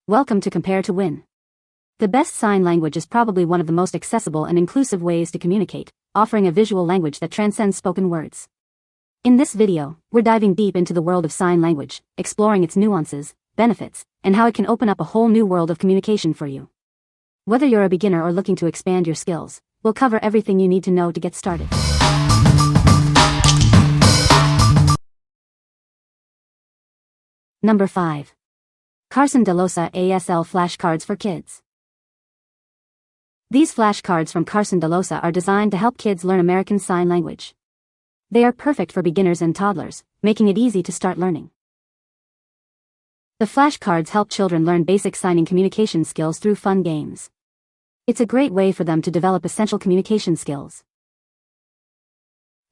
Welcome to Compare to Win. The best sign language is probably one of the most accessible and inclusive ways to communicate, offering a visual language that transcends spoken words. In this video, we're diving deep into the world of sign language, exploring its nuances, benefits, and how it can open up a whole new world of communication for you. Whether you're a beginner or looking to expand your skills, we'll cover everything you need to know to get started. Number 5. Carson Dellosa ASL Flashcards for Kids. These flashcards from Carson Dellosa are designed to help kids learn American Sign Language. They are perfect for beginners and toddlers, making it easy to start learning. The flashcards help children learn basic signing communication skills through fun games. It's a great way for them to develop essential communication skills.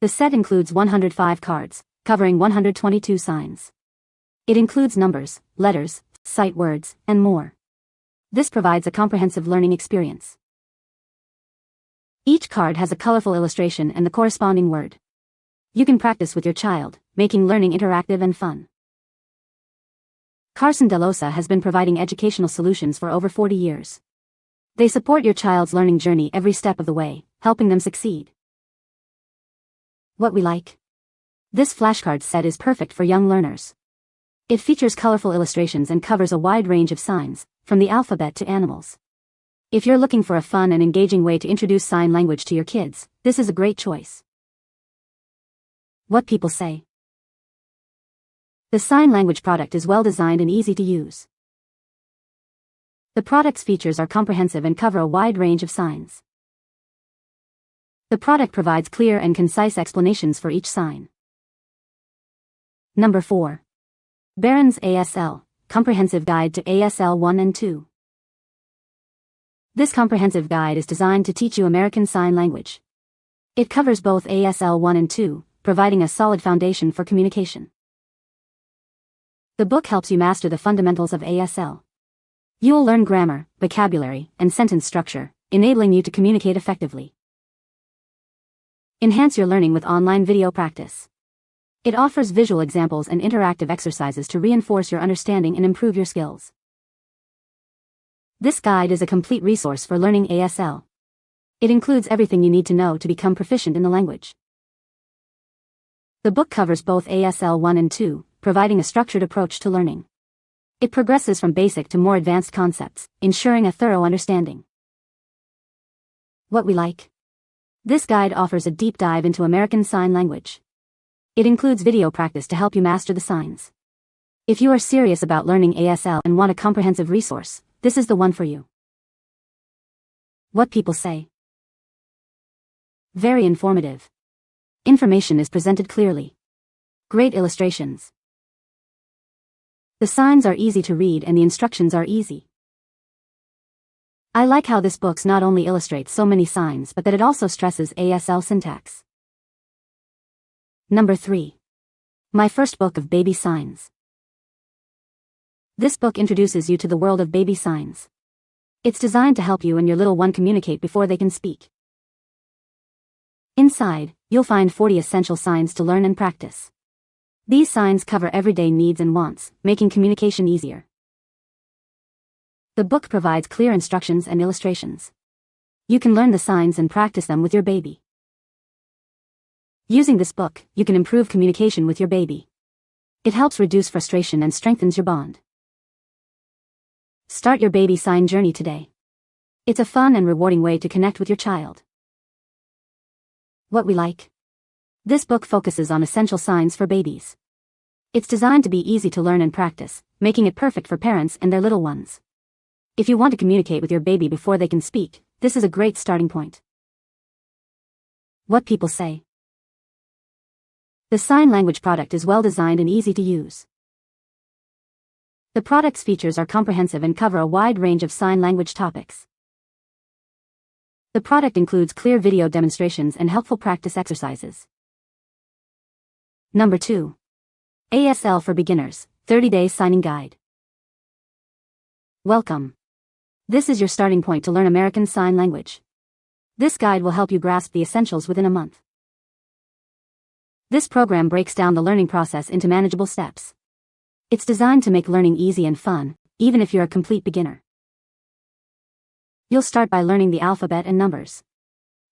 The set includes 105 cards, covering 122 signs. It includes numbers, letters, sight words, and more. This provides a comprehensive learning experience. Each card has a colorful illustration and the corresponding word. You can practice with your child, making learning interactive and fun. Carson Dellosa has been providing educational solutions for over 40 years. They support your child's learning journey every step of the way, helping them succeed. What we like. This flashcard set is perfect for young learners. It features colorful illustrations and covers a wide range of signs, from the alphabet to animals. If you're looking for a fun and engaging way to introduce sign language to your kids, this is a great choice. What people say. The sign language product is well designed and easy to use. The product's features are comprehensive and cover a wide range of signs. The product provides clear and concise explanations for each sign. Number 4. BARRON'S ASL, Comprehensive Guide to ASL 1 and 2. This comprehensive guide is designed to teach you American Sign Language. It covers both ASL 1 and 2, providing a solid foundation for communication. The book helps you master the fundamentals of ASL. You will learn grammar, vocabulary, and sentence structure, enabling you to communicate effectively. Enhance your learning with online video practice. It offers visual examples and interactive exercises to reinforce your understanding and improve your skills. This guide is a complete resource for learning ASL. It includes everything you need to know to become proficient in the language. The book covers both ASL 1 and 2, providing a structured approach to learning. It progresses from basic to more advanced concepts, ensuring a thorough understanding. What we like. This guide offers a deep dive into American Sign Language. It includes video practice to help you master the signs. If you are serious about learning ASL and want a comprehensive resource, this is the one for you. What people say. Very informative. Information is presented clearly. Great illustrations. The signs are easy to read and the instructions are easy. I like how this book not only illustrates so many signs but that it also stresses ASL syntax. Number 3. My First Book of Baby Signs. This book introduces you to the world of baby signs. It's designed to help you and your little one communicate before they can speak. Inside, you'll find 40 essential signs to learn and practice. These signs cover everyday needs and wants, making communication easier. The book provides clear instructions and illustrations. You can learn the signs and practice them with your baby. Using this book, you can improve communication with your baby. It helps reduce frustration and strengthens your bond. Start your baby sign journey today. It's a fun and rewarding way to connect with your child. What we like. This book focuses on essential signs for babies. It's designed to be easy to learn and practice, making it perfect for parents and their little ones. If you want to communicate with your baby before they can speak, this is a great starting point. What people say. The sign language product is well designed and easy to use. The product's features are comprehensive and cover a wide range of sign language topics. The product includes clear video demonstrations and helpful practice exercises. Number 2. ASL for Beginners, 30-Day Signing Guide. Welcome. This is your starting point to learn American Sign Language. This guide will help you grasp the essentials within a month. This program breaks down the learning process into manageable steps. It's designed to make learning easy and fun, even if you're a complete beginner. You'll start by learning the alphabet and numbers.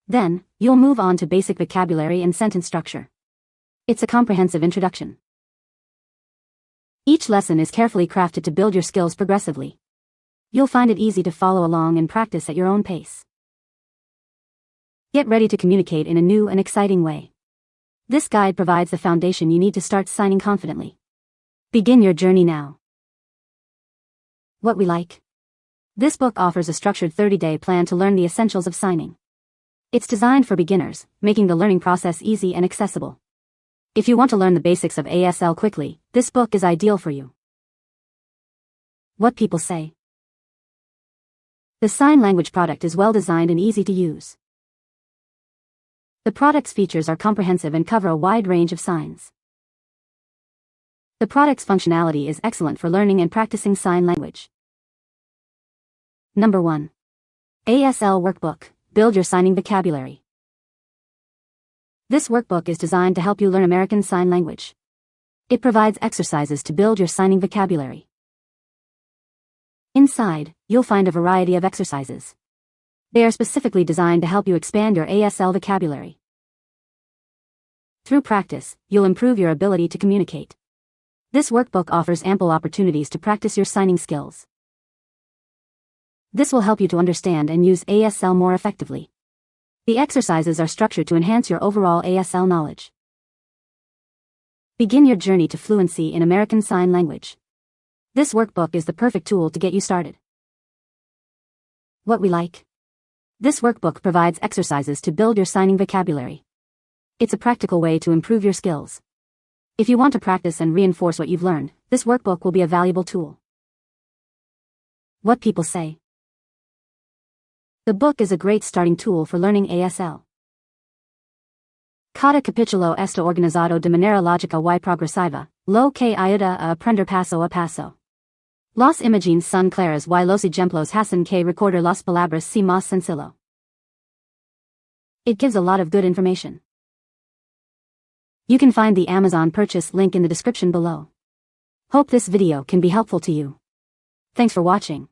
Then, you'll move on to basic vocabulary and sentence structure. It's a comprehensive introduction. Each lesson is carefully crafted to build your skills progressively. You'll find it easy to follow along and practice at your own pace. Get ready to communicate in a new and exciting way. This guide provides the foundation you need to start signing confidently. Begin your journey now. What we like. This book offers a structured 30-day plan to learn the essentials of signing. It's designed for beginners, making the learning process easy and accessible. If you want to learn the basics of ASL quickly, this book is ideal for you. What people say. The sign language product is well designed and easy to use. The product's features are comprehensive and cover a wide range of signs. The product's functionality is excellent for learning and practicing sign language. Number 1. ASL Workbook. Build your signing vocabulary. This workbook is designed to help you learn American Sign Language. It provides exercises to build your signing vocabulary. Inside, you'll find a variety of exercises. They are specifically designed to help you expand your ASL vocabulary. Through practice, you'll improve your ability to communicate. This workbook offers ample opportunities to practice your signing skills. This will help you to understand and use ASL more effectively. The exercises are structured to enhance your overall ASL knowledge. Begin your journey to fluency in American Sign Language. This workbook is the perfect tool to get you started. What we like. This workbook provides exercises to build your signing vocabulary. It's a practical way to improve your skills. If you want to practice and reinforce what you've learned, this workbook will be a valuable tool. What people say. The book is a great starting tool for learning ASL. Cada capítulo está organizado de manera lógica y progresiva, lo que ayuda a aprender paso a paso. Las imágenes son claras y los ejemplos hacen que recordar las palabras sea más sencillo. It gives a lot of good information. You can find the Amazon purchase link in the description below. Hope this video can be helpful to you. Thanks for watching.